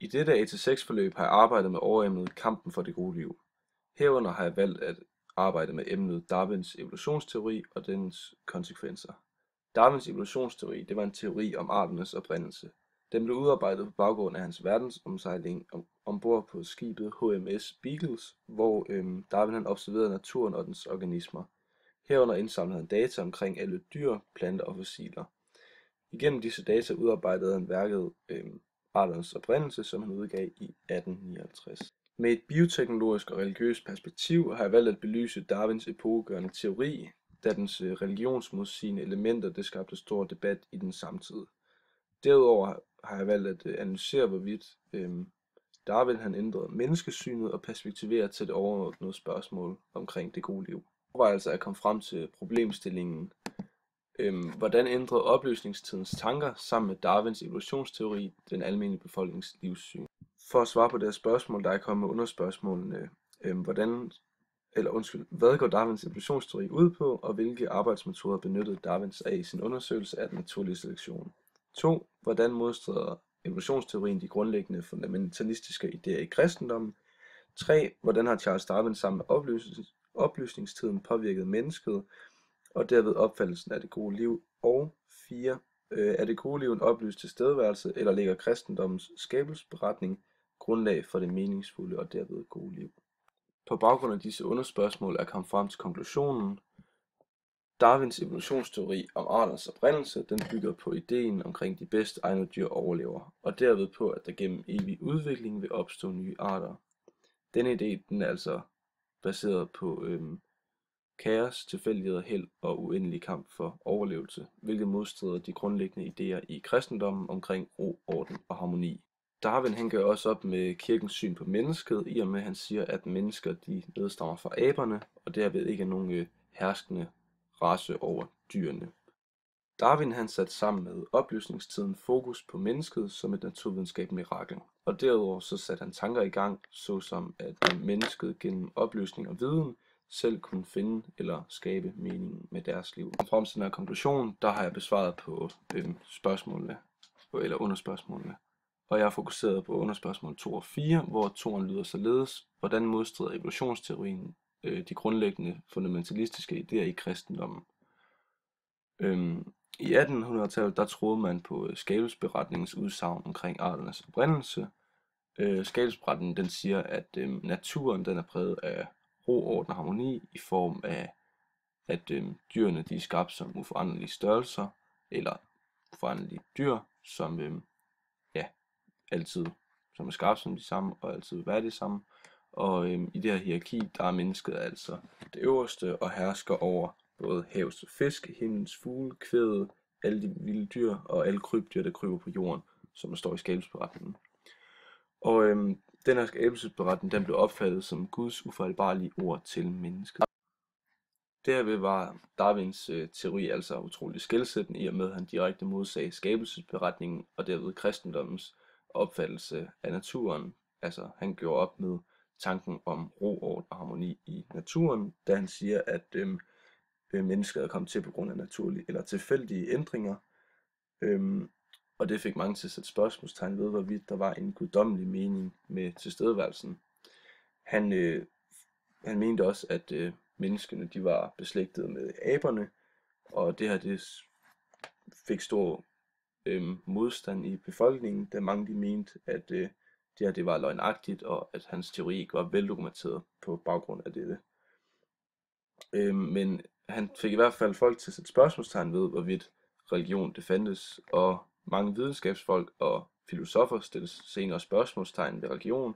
I dette AT6-forløb har jeg arbejdet med overemnet kampen for det gode liv. Herunder har jeg valgt at arbejde med emnet Darwins evolutionsteori og dens konsekvenser. Darwins evolutionsteori, det var en teori om arternes oprindelse. Den blev udarbejdet på baggrund af hans verdensomsejling ombord på skibet HMS Beagles, hvor Darwin observerede naturen og dens organismer. Herunder indsamlede han data omkring alle dyr, planter og fossiler. Igennem disse data udarbejdede han værket Arternes oprindelse, som han udgav i 1859. Med et bioteknologisk og religiøst perspektiv har jeg valgt at belyse Darwins epokegørende teori, da dens religionsmodsigende elementer det skabte stor debat i den samtid. Derudover har jeg valgt at analysere, hvorvidt Darwin han ændrede menneskesynet og perspektivere til det overordnede spørgsmål omkring det gode liv. Det var altså at komme frem til problemstillingen, hvordan ændrede oplysningstidens tanker sammen med Darwins evolutionsteori den almindelige befolknings livssyn? For at svare på det her spørgsmål, der er kommet med underspørgsmålene, hvad går Darwins evolutionsteori ud på, og hvilke arbejdsmetoder benyttede Darwin sig af i sin undersøgelse af den naturlige selektion? 2. Hvordan modstrider evolutionsteorien de grundlæggende fundamentalistiske idéer i kristendommen? 3. Hvordan har Charles Darwin sammen med oplysningstiden påvirket mennesket, og derved opfattelsen af det gode liv? Og 4. Er det gode liv en oplyst tilstedeværelse, eller ligger kristendommens skabelsesberetning grundlag for det meningsfulde og derved gode liv? På baggrund af disse underspørgsmål er kommet frem til konklusionen. Darwins evolutionsteori om arternes oprindelse, den bygger på ideen omkring de bedst egnede dyr overlever, og derved på, at der gennem evig udvikling vil opstå nye arter. Denne idé, den er altså baseret på kaos, tilfældigheder, held og uendelig kamp for overlevelse, hvilket modstrider de grundlæggende idéer i kristendommen omkring ro, orden og harmoni. Darwin han gør også op med kirkens syn på mennesket, i og med at han siger, at mennesker de nedstammer fra aberne, og derved ikke er nogen herskende race over dyrene. Darwin han satte sammen med oplysningstiden fokus på mennesket som et naturvidenskabeligt mirakel, og derudover så satte han tanker i gang, såsom at mennesket gennem oplysning og viden selv kunne finde eller skabe mening med deres liv. Frem til den her konklusion, der har jeg besvaret på spørgsmålene, eller underspørgsmålene. Og jeg har fokuseret på underspørgsmål 2 og 4, hvor 2'eren lyder således: hvordan modstrider evolutionsteorien de grundlæggende fundamentalistiske idéer i kristendommen? I 1800-tallet, der troede man på skabelsesberetningens udsagn omkring arternes oprindelse. Skabelsesberetningen, den siger, at naturen den er præget af ro, orden og harmoni i form af, at dyrene de er skabt som uforanderlige størrelser, eller uforanderlige dyr, som altid som er skabt som de samme, og altid vil være det samme. Og i det her hierarki, der er mennesket altså det øverste og hersker over både havets fisk, himlens fugle, kvæget, alle de vilde dyr og alle krybdyr, der kryber på jorden, som der står i skabelsesberetningen. Og den her skabelsesberetning, den blev opfattet som Guds ufejlbarlige ord til mennesket. Derved var Darwins teori altså utrolig skelsættende, i og med at han direkte modsagde skabelsesberetningen og derved kristendommens opfattelse af naturen. Altså han gjorde op med tanken om ro, orden og harmoni i naturen, da han siger, at mennesket er kommet til på grund af naturlige eller tilfældige ændringer. Og det fik mange til at sætte spørgsmålstegn ved, hvorvidt der var en guddommelig mening med tilstedeværelsen. Han mente også, at menneskene de var beslægtet med aberne, og det her det fik stor modstand i befolkningen, da mange de mente, at det her det var løgnagtigt, og at hans teori ikke var veldokumenteret på baggrund af dette. Men han fik i hvert fald folk til at sætte spørgsmålstegn ved, hvorvidt religion det fandtes, og mange videnskabsfolk og filosofer stillede senere spørgsmålstegn ved religion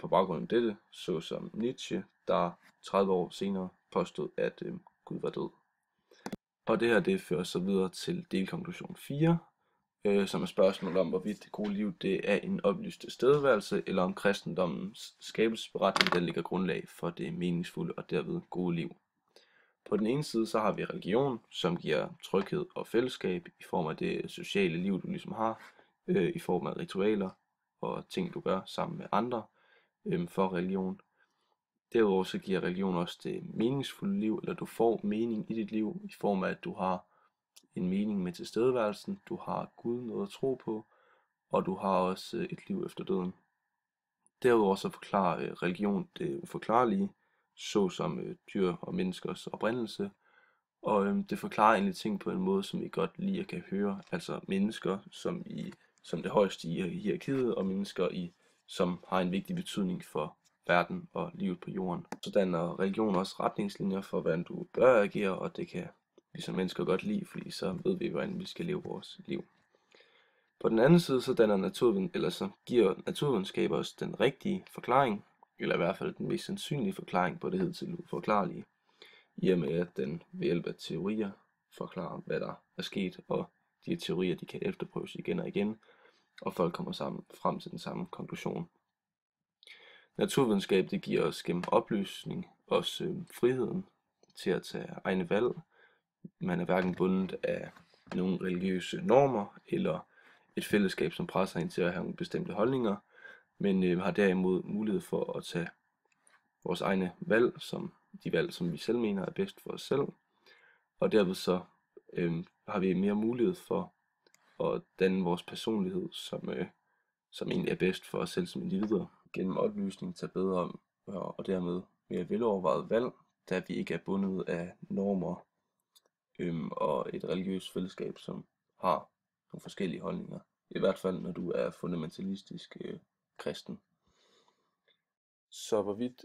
på baggrund af dette, såsom Nietzsche, der 30 år senere påstod, at Gud var død. Og det her det fører så videre til delkonklusion 4, som er spørgsmålet om, hvorvidt det gode liv det er en oplyst tilstedeværelse, eller om kristendommens skabelsesberetning den ligger grundlag for det meningsfulde og derved gode liv. På den ene side så har vi religion, som giver tryghed og fællesskab i form af det sociale liv, du ligesom har, i form af ritualer og ting, du gør sammen med andre for religion. Derudover så giver religion også det meningsfulde liv, eller du får mening i dit liv i form af, at du har en mening med tilstedeværelsen, du har Gud noget at tro på, og du har også et liv efter døden. Derudover så forklarer religion det uforklarlige, såsom dyr og menneskers oprindelse, og det forklarer egentlig ting på en måde, som I godt lige kan høre, altså mennesker som det højeste i hierarkiet, og mennesker som har en vigtig betydning for verden og livet på jorden. Så danner religion også retningslinjer for, hvordan du bør agere, og det kan vi som mennesker godt lide, fordi så ved vi, hvordan vi skal leve vores liv. På den anden side, så giver naturvidenskab os den rigtige forklaring, eller i hvert fald den mest sandsynlige forklaring på det hidtil uforklarlige, i og med at den ved hjælp af teorier forklarer, hvad der er sket, og de her teorier de kan efterprøves igen og igen, og folk kommer frem til den samme konklusion. Naturvidenskab det giver os gennem oplysning også friheden til at tage egne valg. Man er hverken bundet af nogle religiøse normer eller et fællesskab, som presser en til at have nogle bestemte holdninger, men har derimod mulighed for at tage vores egne valg, de valg, som vi selv mener er bedst for os selv, og derved så har vi mere mulighed for at danne vores personlighed, som egentlig er bedst for os selv som individer. Gennem oplysning tage bedre og dermed mere velovervejet valg, da vi ikke er bundet af normer og et religiøst fællesskab, som har nogle forskellige holdninger. I hvert fald når du er fundamentalistisk kristen. Så hvorvidt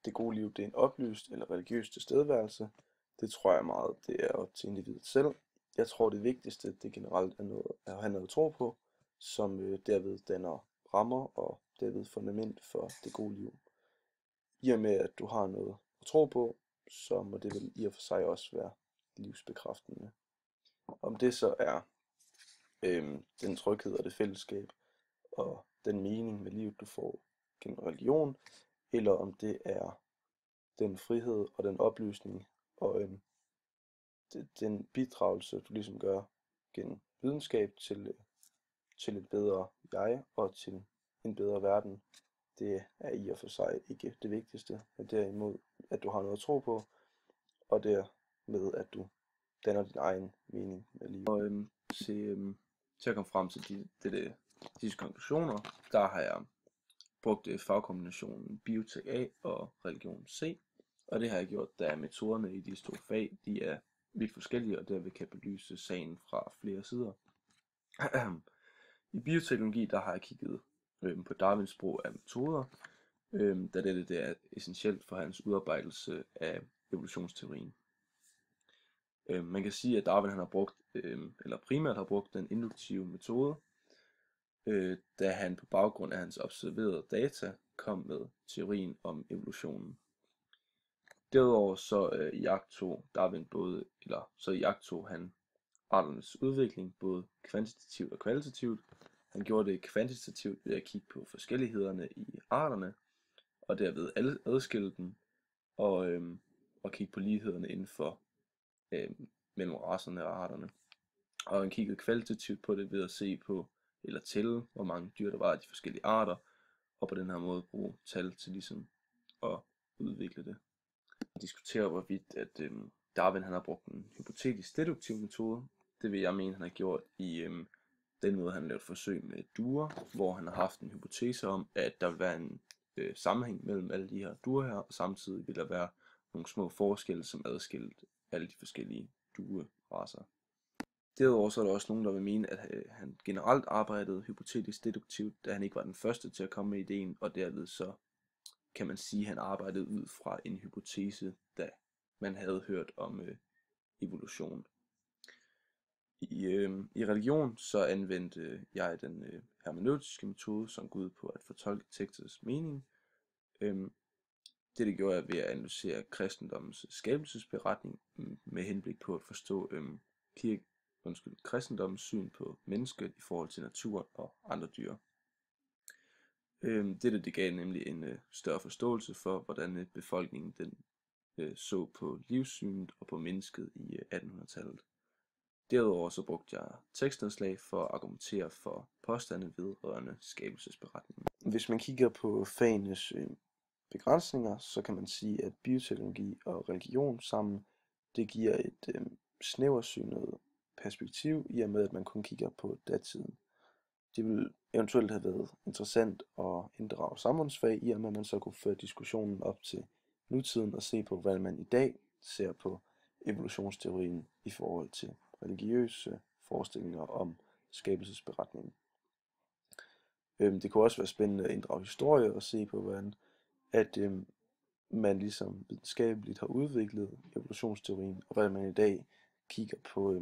det gode liv det er en oplyst eller religiøs tilstedeværelse, det tror jeg meget, det er op til individet selv. Jeg tror det vigtigste, det generelt er at have noget at tro på, som derved danner rammer og derved fundament for det gode liv. I og med at du har noget at tro på, så må det vel i og for sig også være livsbekræftende. Om det så er den tryghed og det fællesskab og den mening med livet du får gennem religion, eller om det er den frihed og den oplysning og den bidragelse du ligesom gør gennem videnskab til et bedre jeg og til en bedre verden, det er i og for sig ikke det vigtigste, men derimod at du har noget at tro på, og dermed at du danner din egen mening med livet. Og til at komme frem til disse konklusioner, der har jeg brugt fagkombinationen Biotech A og Religion C, og det har jeg gjort, da metoderne i disse to fag de er vidt forskellige, og derved kan belyse sagen fra flere sider. I bioteknologi der har jeg kigget på Darwins brug af metoder, da det er essentielt for hans udarbejdelse af evolutionsteorien. Man kan sige, at Darwin han har brugt, eller primært har brugt den induktive metode, da han på baggrund af hans observerede data kom med teorien om evolutionen. Derudover så iagttog han arternes udvikling både kvantitativt og kvalitativt. Han gjorde det kvantitativt ved at kigge på forskellighederne i arterne, og derved adskille dem, og kigge på lighederne inden for mellem racerne og arterne. Og han kiggede kvalitativt på det ved at se på, eller tælle, hvor mange dyr der var af de forskellige arter, og på den her måde bruge tal til ligesom at udvikle det. Og diskutere hvorvidt at Darwin han har brugt en hypotetisk deduktiv metode. Det vil jeg mene han har gjort i den måde han lavede forsøg med duer, hvor han har haft en hypotese om at der vil være en sammenhæng mellem alle de her duer her, og samtidig vil der være nogle små forskelle som adskilte alle de forskellige dueracer. Derudover så er der også nogen, der vil mene, at han generelt arbejdede hypotetisk deduktivt, da han ikke var den første til at komme med ideen, og derved så kan man sige, at han arbejdede ud fra en hypotese, da man havde hørt om evolution. I religion så anvendte jeg den hermeneutiske metode, som går ud på at fortolke teksters mening. Det gjorde jeg ved at analysere kristendommens skabelsesberetning med henblik på at forstå kristendommens syn på mennesket i forhold til naturen og andre dyr. Det gav nemlig en større forståelse for, hvordan befolkningen så på livssynet og på mennesket i 1800-tallet. Derudover så brugte jeg tekstnedslag for at argumentere for påstande vedrørende skabelsesberetningen. Hvis man kigger på fagenes begrænsninger, så kan man sige, at bioteknologi og religion sammen, det giver et snæversynet perspektiv, i og med at man kun kigger på datiden. Det ville eventuelt have været interessant at inddrage samfundsfag, i og med at man så kunne føre diskussionen op til nutiden og se på, hvordan man i dag ser på evolutionsteorien i forhold til religiøse forestillinger om skabelsesberetningen. Det kunne også være spændende at inddrage historie og se på, hvordan at man ligesom videnskabeligt har udviklet evolutionsteorien, og hvordan man i dag kigger på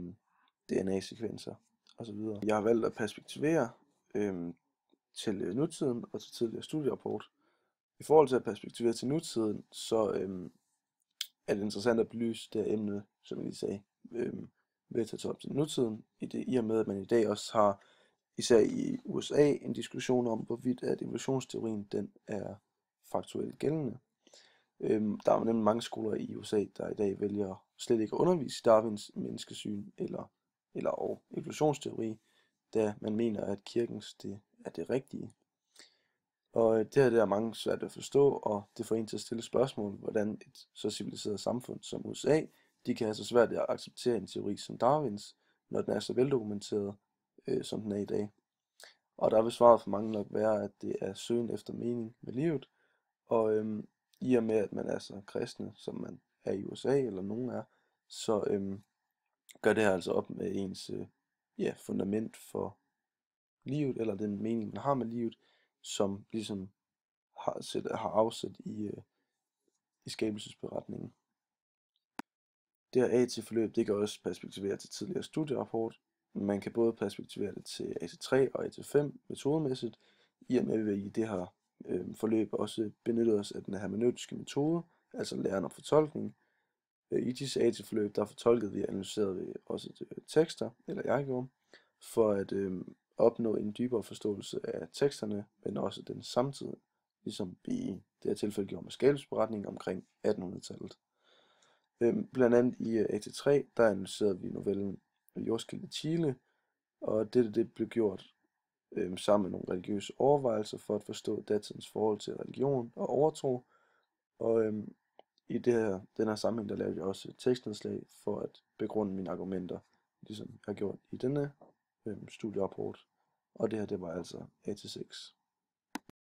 DNA-sekvenser osv. Jeg har valgt at perspektivere til nutiden og til tidligere studierapport. I forhold til at perspektivere til nutiden, så er det interessant at belyse det emne, som jeg lige sagde, ved at tage op til nutiden, i og med at man i dag også har, især i USA, en diskussion om, hvorvidt at evolutionsteorien den er faktuelt gældende. Der er nemlig mange skoler i USA, der i dag vælger slet ikke at undervise Darwins menneskesyn eller evolutionsteori, da man mener, at kirkens det er det rigtige. Og det her det er mange svært at forstå, og det får en til at stille spørgsmål, hvordan et så civiliseret samfund som USA, de kan have så svært at acceptere en teori som Darwins, når den er så veldokumenteret, som den er i dag. Og der vil svaret for mange nok være, at det er søgen efter mening med livet, og i og med at man er så kristne, som man er i USA, eller nogen er, så gør det her altså op med ens fundament for livet, eller den mening, man har med livet, som ligesom har afsæt i skabelsesberetningen. Det her AT-forløb, det kan også perspektivere til tidligere studierapport. Man kan både perspektivere det til AT3 og AT5 metodemæssigt, i og med at vi i det her forløb også benytter os af den hermeneutiske metode, altså læren om fortolkning. I disse AT-forløb, der fortolkede vi og analyserede vi også tekster, eller jeg gjorde, for at opnå en dybere forståelse af teksterne, men også den samtid, ligesom vi i det her tilfælde gjorde med skabelsesberetningen omkring 1800-tallet. Blandt andet i AT3, der analyserede vi novellen Jordskælv i Chile, og det blev gjort sammen med nogle religiøse overvejelser for at forstå datidens forhold til religion og overtro. Og i den her sammenhæng, der lavede jeg også et tekstnedslag for at begrunde mine argumenter, ligesom jeg har gjort i denne studierapport. Og det her, det var altså AT6.